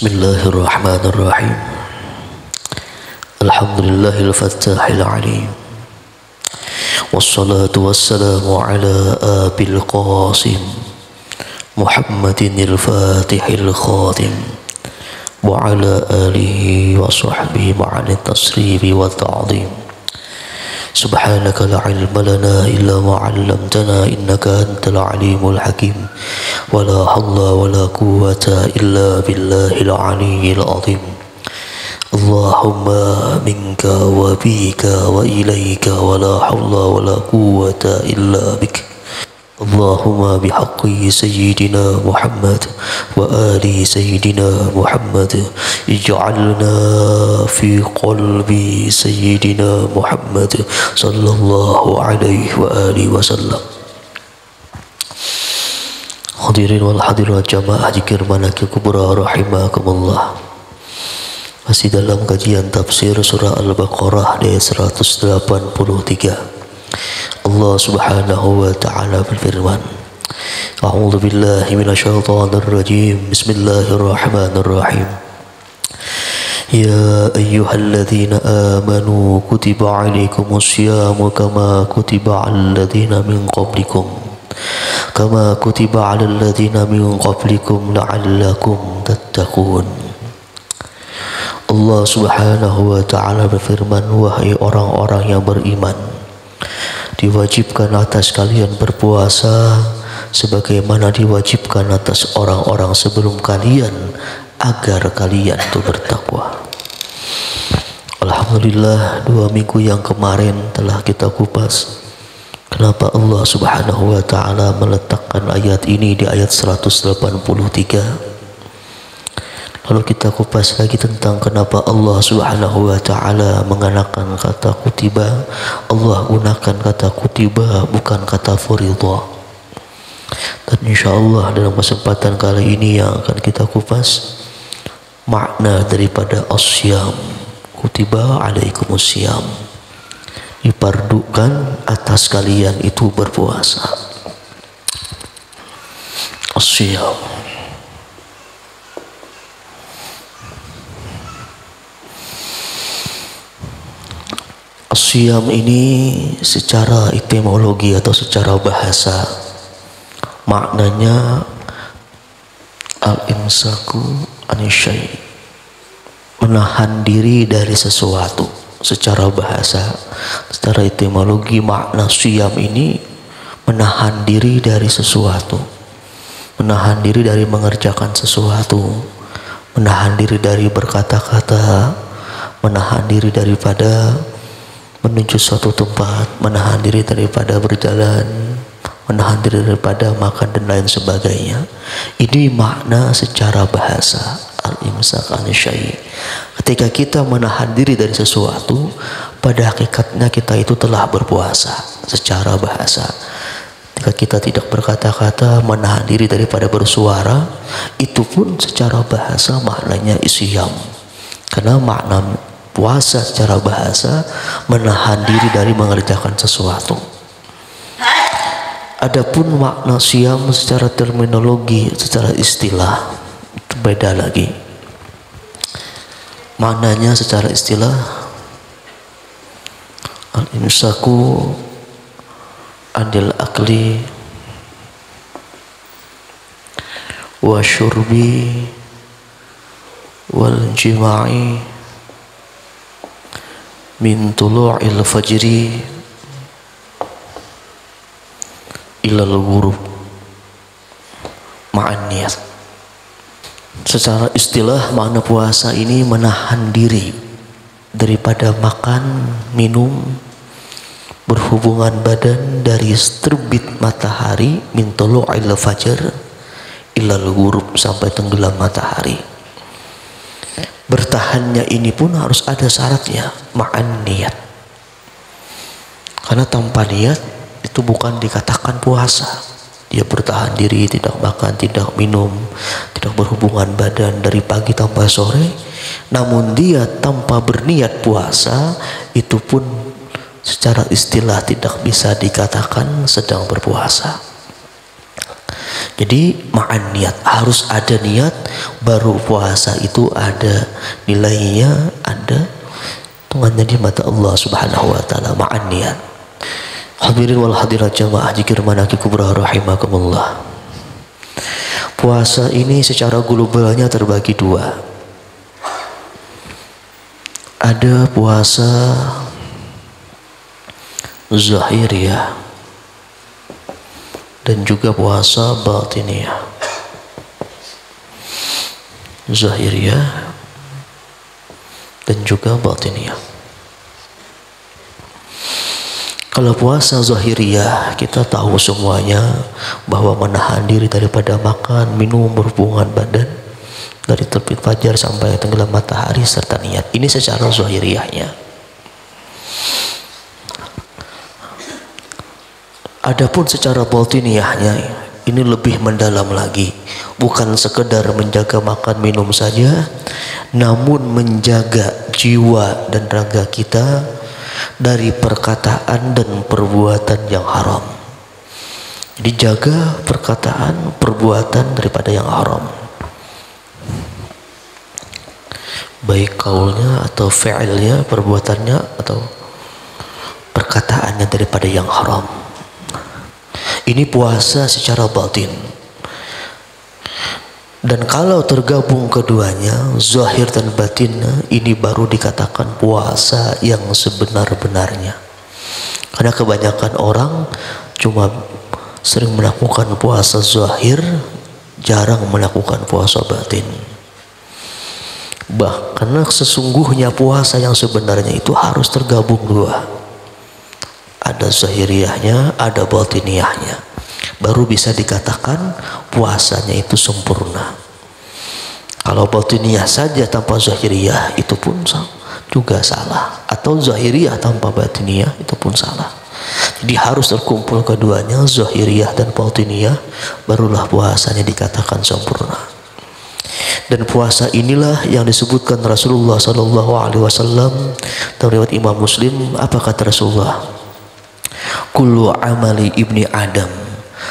Bismillahirrahmanirrahim. Alhamdulillahil fattahil alim. Wassalatu wassalamu ala abil qasim Muhammadinil fatihil khatim wa ala alihi wa sahbihi ma'ani tasribi wa ta'zim. Subhanaka la ilma lana illa ma 'allamtana innaka antal alimul hakim. Wa la hawla wa la quwwata illa billahil aliyyil azim. Allahumma minka wa bika wa ilaika wa la hawla wa la quwwata illa bik. Allahumma bihaqqi sayyidina Muhammad wa ali sayyidina Muhammad ij'alna fi qalbi sayyidina Muhammad sallallahu alaihi wa alihi wasallam. Hadirin wal hadirat jamaah zikir manakib kubra rahimakumullah. Masih dalam kajian tafsir surah Al-Baqarah ayat 183. Allah subhanahu wa ta'ala berfirman, A'udzu billahi minasyaitonir rajim. Bismillahirrahmanirrahim. Ya ayyuhalladzina amanu kutiba 'alaikumus syiyamu kama kutiba 'alal ladzina min qablikum la'allakum tattaqun. Allah subhanahu wa ta'ala berfirman, wahai orang-orang yang beriman, diwajibkan atas kalian berpuasa sebagaimana diwajibkan atas orang-orang sebelum kalian agar kalian itu bertakwa. Alhamdulillah, 2 minggu yang kemarin telah kita kupas kenapa Allah subhanahu wa ta'ala meletakkan ayat ini di ayat 183. Lalu kita kupas lagi tentang kenapa Allah subhanahu wa ta'ala mengenakan kata kutiba. Allah gunakan kata kutiba, bukan kata furidah. Dan insya Allah dalam kesempatan kali ini yang akan kita kupas makna daripada asyam. Kutiba alaikumus syiyam, dipardukan atas kalian itu berpuasa. Asyam, Asyam ini secara etimologi atau secara bahasa maknanya al-imsaku anisyai, menahan diri dari sesuatu. Secara bahasa, secara etimologi makna syam ini menahan diri dari sesuatu, menahan diri dari mengerjakan sesuatu, menahan diri dari berkata-kata, menahan diri daripada menuju suatu tempat, menahan diri daripada berjalan, menahan diri daripada makan dan lain sebagainya. Ini makna secara bahasa al-imsak anisyai. Ketika kita menahan diri dari sesuatu, pada hakikatnya kita itu telah berpuasa secara bahasa. Ketika kita tidak berkata-kata, menahan diri daripada bersuara, itu pun secara bahasa maknanya isyam. Karena makna puasa secara bahasa menahan diri dari mengerjakan sesuatu. Adapun makna syam secara terminologi, secara istilah itu beda lagi. Maknanya secara istilah al-imsaku anil akli wa syurbi wal jima'i min tulu'il fajri ilal ghurub ma'an niyat. Secara istilah makna puasa ini menahan diri daripada makan, minum, berhubungan badan dari terbit matahari min tulu'il fajr ilal ghurub, sampai tenggelam matahari. Bertahannya ini pun harus ada syaratnya, ma'an niat. Karena tanpa niat itu bukan dikatakan puasa. Dia bertahan diri, tidak makan, tidak minum, tidak berhubungan badan dari pagi sampai sore, namun dia tanpa berniat puasa, itu pun secara istilah tidak bisa dikatakan sedang berpuasa. Jadi ma'an niat, harus ada niat baru puasa itu ada nilainya, ada hitungannya di mata Allah Subhanahu wa taala. Ma'an niat. Hadirin wal hadirat jamaah zikir manaqib kubra rahimakumullah. Puasa ini secara globalnya terbagi dua. Ada puasa zahiriyah dan juga puasa batiniyah. Zahiriyah dan juga batiniyah. Kalau puasa zahiriyah, kita tahu semuanya bahwa menahan diri daripada makan, minum, berhubungan badan dari terbit fajar sampai tenggelam matahari serta niat. Ini secara zahiriyahnya. Adapun secara batiniyahnya ini lebih mendalam lagi, bukan sekedar menjaga makan minum saja, namun menjaga jiwa dan raga kita dari perkataan dan perbuatan yang haram. Jadi jaga perkataan, perbuatan daripada yang haram, baik kaulnya atau fi'ilnya, perbuatannya atau perkataannya daripada yang haram. Ini puasa secara batin. Dan kalau tergabung keduanya, zahir dan batin, ini baru dikatakan puasa yang sebenar-benarnya. Karena kebanyakan orang cuma sering melakukan puasa zahir, jarang melakukan puasa batin. Karena sesungguhnya puasa yang sebenarnya itu harus tergabung dua. Ada zahiriyahnya, ada batiniyahnya. Baru bisa dikatakan puasanya itu sempurna. Kalau batiniyah saja tanpa zahiriyah itu pun juga salah, atau zahiriyah tanpa batiniyah itu pun salah. Jadi harus terkumpul keduanya, zahiriyah dan batiniyah, barulah puasanya dikatakan sempurna. Dan puasa inilah yang disebutkan Rasulullah SAW dalam riwayat Imam Muslim. Apa kata Rasulullah? Kullu amali ibni Adam,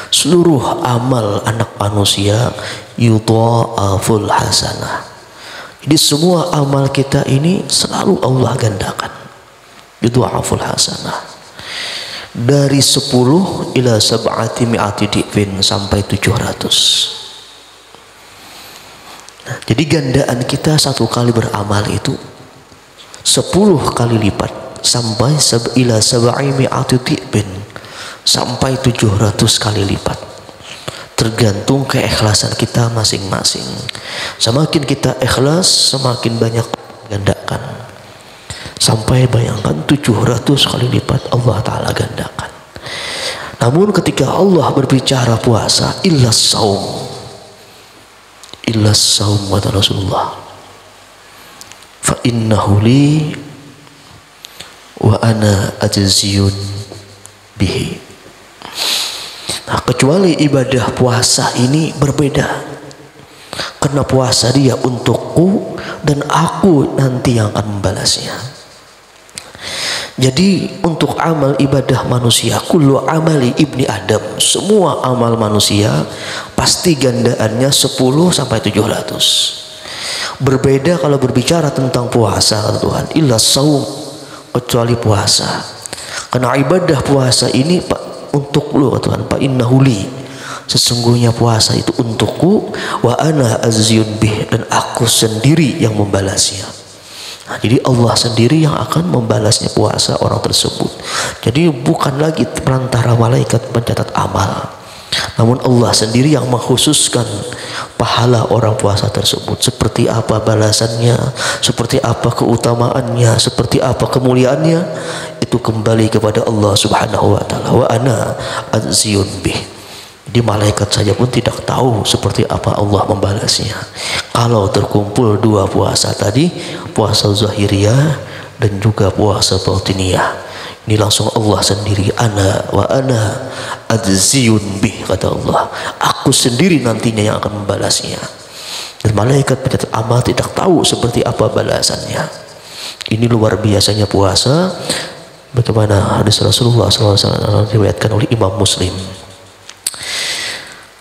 seluruh amal anak manusia yudha'aful hasanah. Jadi semua amal kita ini selalu Allah gandakan. Yudha'aful hasanah. Dari 10 ila sab'ati mi'ati di'fin, sampai 700. Nah, jadi gandaan kita satu kali beramal itu 10 kali lipat, sampai ila sab'i mi'ati di'fin, sampai 700 kali lipat. Tergantung keikhlasan kita masing-masing. Semakin kita ikhlas, semakin banyak gandakan. Sampai bayangkan 700 kali lipat Allah Ta'ala gandakan. Namun ketika Allah berbicara puasa, illa saum kata Rasulullah, fa innahu li wa ana ajziyun bihi. Nah, kecuali ibadah puasa ini berbeda, karena puasa dia untukku dan aku nanti yang akan membalasnya. Jadi untuk amal ibadah manusia, kullu amali ibni Adam, semua amal manusia pasti gandaannya 10 sampai 700. Berbeda kalau berbicara tentang puasa, kata Tuhan, illa saum, kecuali puasa. Karena ibadah puasa ini untuk lu, kata Tuhan, fa innahu li, sesungguhnya puasa itu untukku, wa ana azyun bih, dan aku sendiri yang membalasnya. Nah, jadi Allah sendiri yang akan membalasnya puasa orang tersebut. Jadi bukan lagi perantara malaikat pencatat amal, namun Allah sendiri yang mengkhususkan pahala orang puasa tersebut. Seperti apa balasannya, seperti apa keutamaannya, seperti apa kemuliaannya, itu kembali kepada Allah Subhanahu wa taala. Wa ana azyun bih. Di malaikat saja pun tidak tahu seperti apa Allah membalasnya. Kalau terkumpul dua puasa tadi, puasa zahiriyah dan juga puasa batiniyah, ini langsung Allah sendiri, ana adziyun bih, kata Allah, aku sendiri nantinya yang akan membalasnya. Dan malaikat pencatat amal tidak tahu seperti apa balasannya. Ini luar biasanya puasa. Bagaimana hadis Rasulullah SAW diriwayatkan oleh Imam Muslim.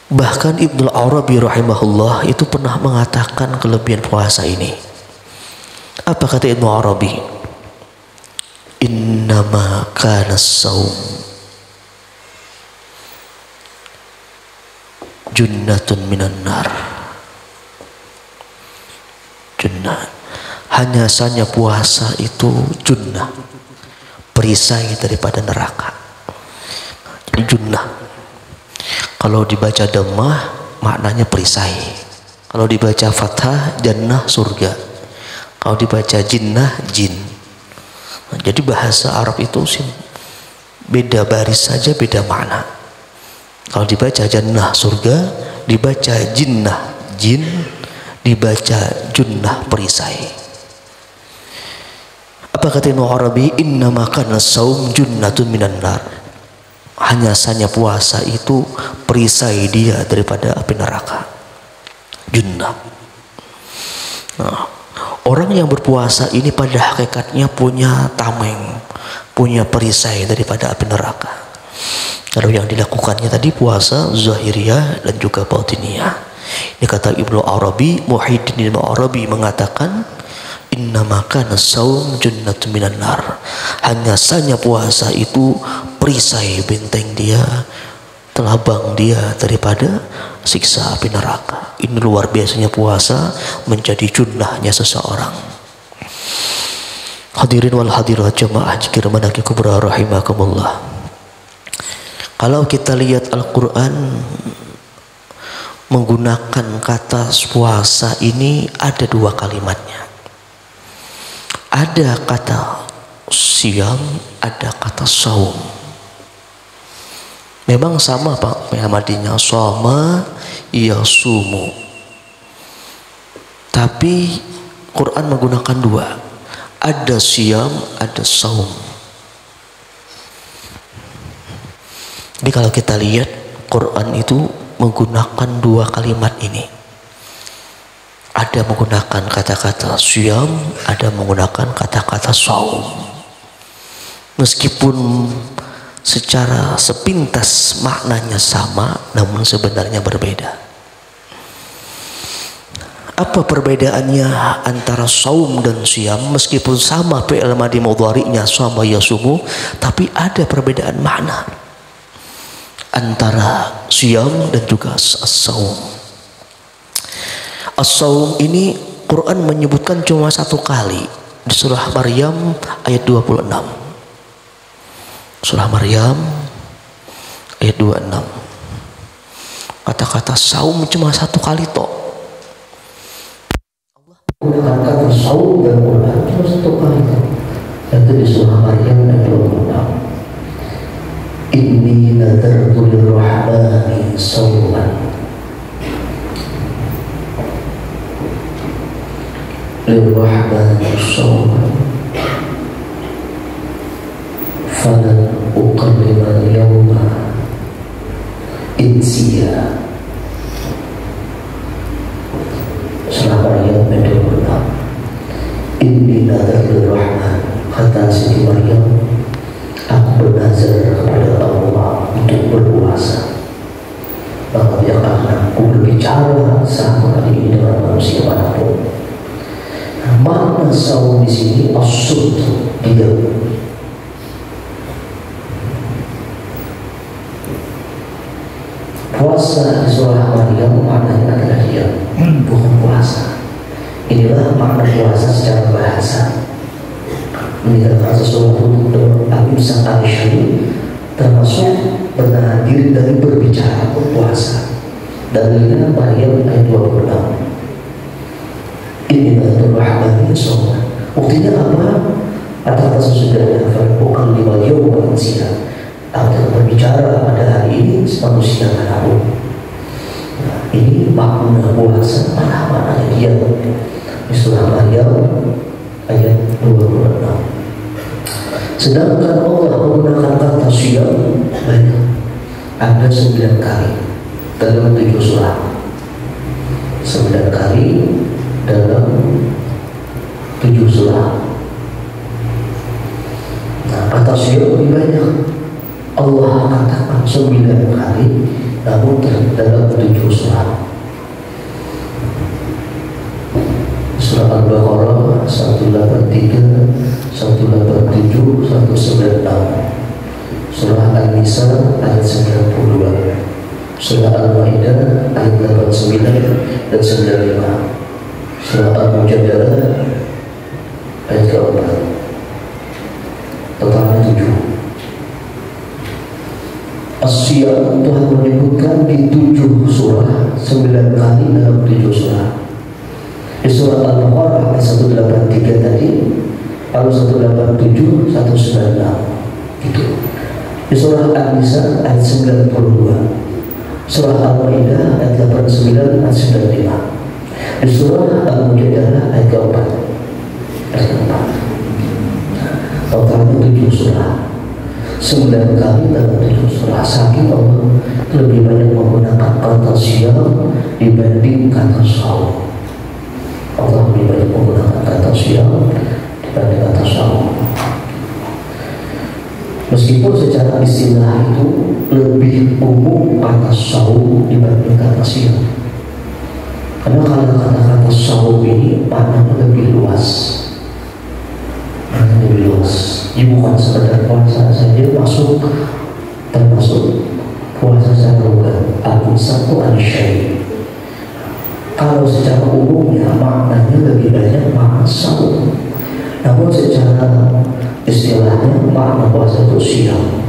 Bahkan Ibnu Arabi rahimahullah itu pernah mengatakan kelebihan puasa ini. Apa kata Ibnu Arabi? Innama kana as-saum junnatun minan nar. Junnah, hanya saja puasa itu junnah, perisai daripada neraka. Jadi junnah, kalau dibaca dhammah maknanya perisai, kalau dibaca fathah jannah surga, kalau dibaca jinnah jin. Nah, jadi bahasa Arab itu beda baris saja beda makna. Kalau dibaca jannah surga, dibaca jinnah jin, dibaca junnah perisai. Apa kata Ibnu Arabi? Innama kana saum junnatun minan nar. Hanya saja puasa itu perisai dia daripada api neraka. Junnah. Nah, orang yang berpuasa ini pada hakikatnya punya tameng, punya perisai daripada api neraka. Kalau yang dilakukannya tadi puasa zahiriyah dan juga batiniyah. Ini kata Ibnu Arabi, Muhyiddin Ibnu Arabi mengatakan, innama kana saum junnatun minan nar. Hanya saja puasa itu perisai benteng dia, telabang dia daripada siksa api neraka. Ini luar biasanya puasa menjadi junnahnya seseorang. Hadirin wal hadirat jamaah zikir manaqib kubra rahimakumullah. Kalau kita lihat Al-Quran menggunakan kata puasa ini ada dua kalimatnya. Ada kata siam, ada kata saum. Memang sama Pak, madinya soma yasumu. Tapi Quran menggunakan dua. Ada siam, ada saum. Jadi kalau kita lihat Quran itu menggunakan dua kalimat ini. Ada menggunakan kata-kata siyam, ada menggunakan kata-kata saum. Meskipun secara sepintas maknanya sama, namun sebenarnya berbeda. Apa perbedaannya antara saum dan siyam? Meskipun sama fi'il madhi mudhari'nya sama yasumu, tapi ada perbedaan makna antara siyam dan juga as-saum. As-saum ini Quran menyebutkan cuma satu kali di surah Maryam ayat 26. Surah Maryam ayat 26. Kata-kata saum cuma satu kali toh. Allah menggunakan kata saum dalam Quran cuma satu kali toh. Itu di surah Maryam ayat 26. Inni nadartu lirrahmani sawman. Lirrahmani sawman falan uqallima al-yawma insiya. Surah Maryam ayat 26. Inni nadartu lirrahman, kata Siti Maryam, aku bernazar kepada Allah untuk berpuasa, maka tidak akan aku berbicara sama kali ini dengan manusia manapun. Nah, makna saum di sini as-sut, diam. Puasa di surah Maryam maknanya adalah diam, bukan puasa. Inilah makna puasa secara bahasa. Meninggalkan sesuatu untuk al-imsak al-syari, termasuk menahan diri dari berbicara berpuasa. Dalilnya Maryam ayat 26. Ini nadartu lirrahmani sawman. Buktinya apa? Kata-kata sesudahnya bukan lima yawma insiya. Aku berbicara pada hari ini manusia manapun. Nah, ini makna puasa, mana-mana dia di surah Maryam ayat 26. Sedangkan Allah menggunakan kata siyam banyak, ada 9 kali dalam 7 surah. 9 kali dalam 7 surah. Nah, kata siyam lebih banyak. Allah katakan 9 kali namun terdapat 7 surah. Surah Al-Baqarah 183, 187, 196. Surah An-Nisa ayat 92. Surah Al-Maidah ayat 89 dan 95. Surah Al-Mujadalah ayat ke-4. Totalnya 7. As-Siyam Tuhan menyebutkan di 7 surah 9 kali dalam 7 surah. Di surah Al-Baqarah ayat 183 tadi, lalu 187, 196 gitu. Di surah An-Nisa ayat 92, surah Al-Maidah ayat 89, ayat 95. Di surah Al-Mujadalah ayat ke-4. Totalnya 7 surah, 9 kali dalam 7 surah. Saking Allah lebih banyak menggunakan kata siyam dibanding kata shaum. Allah lebih banyak menggunakan kata siyam dibanding kata shaum. Meskipun secara istilah itu lebih umum kata shaum dibanding kata siyam, karena kata-kata shaum ini maknanya lebih luas. Lebih luas. Ini bukan sekedar puasa saja masuk, termasuk puasa secara lugas. Al-Insatu an-Syai. Kalau secara umumnya maknanya lebih banyak makna shaum, namun secara istilahnya makna puasa itu siam.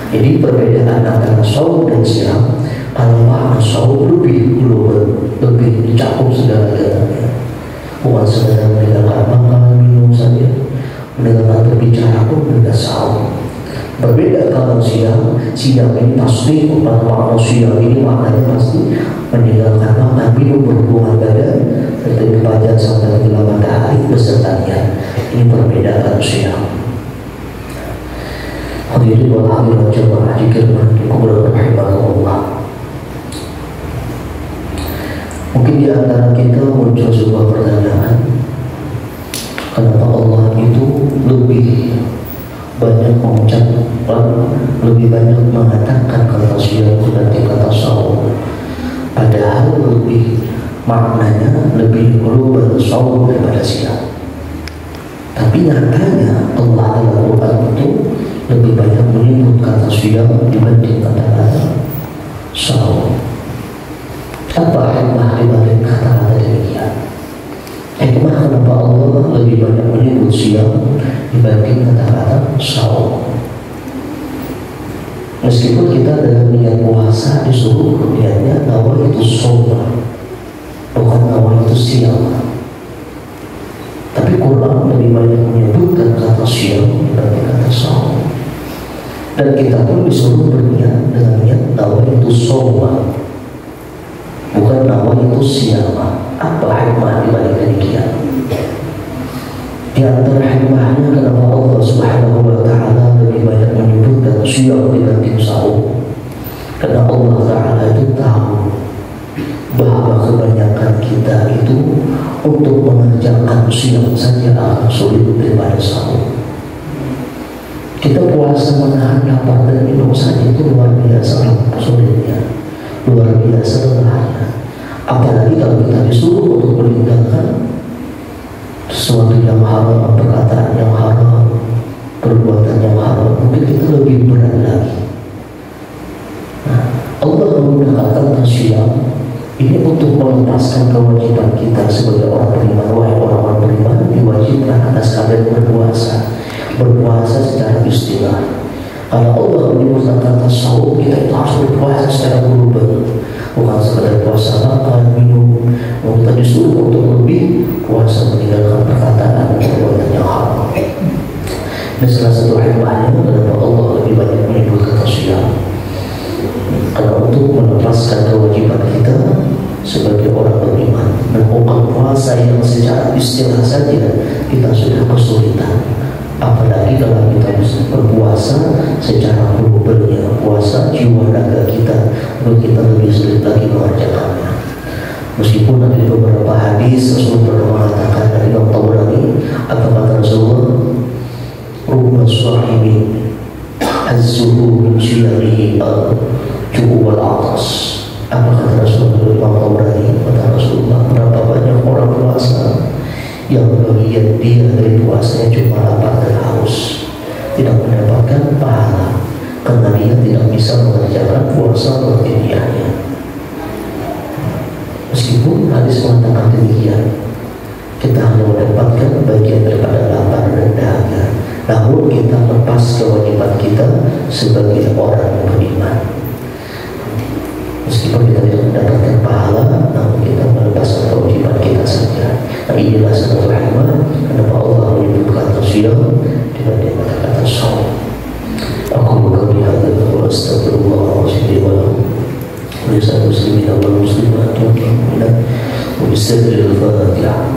Jadi perbedaan antara shaum dan siam, kalau makna shaum lebih global, lebih mencakup segala-galanya, bukan sekedar meninggalkan makan minum saja, meninggalkan berbicara pun juga shaum. Berbeda kalau siam ini pasti makna siam ini maknanya pasti meninggalkan makan minum, berhubungan badan, serta pajak sampai tenggelam matahari beserta niat. Ini perbedaan siam. Hadirin wal hadirat jamaah dikirman kubra rahimahullah. Mungkin di antara kita muncul sebuah pertanyaan, kenapa Allah itu lebih banyak mengucapkan, lebih banyak mengatakan kata siam dibanding kata shaum, padahal lebih maknanya lebih global shaum daripada siam. Tapi nyatanya Allah dalam Quran itu lebih banyak menyebut kata siam dibanding kata shaum. Apa hikmah dibalik kata-kata demikian? Hikmah kenapa Allah lebih banyak menyebut siam dibanding kata-kata shaum? Meskipun kita dalam niat puasa disuruh niatnya nawa itu shaum, bukan nawa itu siam. Tapi Quran lebih banyak menyebutkan kata siam dibanding kata shaum. Dan kita pun disuruh berniat dengan niat nawa itu shaum, bukan nawa itu siam. Apa hikmah dibalik demikian? Di antara hikmahnya kenapa Allah Subhanahu wa Ta'ala lebih banyak menyebutkan siam dibanding shaum, karena Allah Ta'ala itu tahu bahwa kebanyakan kita itu untuk mengerjakan siam saja akan sulit daripada shaum. Kita puasa menahan lapar dan minum saja itu luar biasa sulitnya, luar biasa lelahnya. Apalagi kalau kita disuruh untuk meninggalkan sesuatu yang haram, perkataan yang haram, perbuatan yang haram, mungkin kita lebih berat lagi. Nah, Allah menggunakan kata siam ini untuk melepaskan kewajiban kita sebagai orang beriman. Wahai orang-orang beriman, diwajibkan atas kalian berpuasa secara istilah. Kalau Allah menyebutkan kata shaum, kita itu harus berpuasa secara global, bukan sekedar puasa makan minum. Kita disuruh untuk lebih puasa meninggalkan perkataan dan perbuatan yang haram. Dan salah satu hikmahnya kenapa Allah lebih banyak menyebut kata siam, karena untuk melepaskan kewajiban kita sebagai orang beriman. Dan bukan puasa yang secara istilah saja kita sudah kesulitan, apalagi kalau kita bisa berpuasa secara globalnya, puasa jiwa raga kita, untuk kita lebih sulit lagi mengerjakannya. Meskipun ada beberapa hadis Rasul pernah mengatakan dari Imam Tabrani, apa kata Rasulullah, rubba sahibi azzuhu min syiyamihi ju'u wal atas. Apa kata Rasulullah Imam Tabrani? Kata Rasulullah, berapa banyak orang puasa yang bagian dia dari puasanya cuma lapar dan haus, tidak mendapatkan pahala karena dia tidak bisa mengerjakan puasa rutiniannya. Meskipun hadis mengatakan demikian, kita hanya mendapatkan bagian daripada lapar dan dahaga, namun kita lepas kewajiban kita sebagai orang yang beriman. Meskipun kita tidak mendapatkan pahala, namun kita melepaskan kewajiban kita saja. Nah, inilah satu rahmat kenapa Allah menyebutkan siyam dengan dia kata-kata shaum. Aku berkata hadza wa astagfirullah wa ولسائر المسلمين والمسلمات والمؤمنات وبالسر الفاتحة.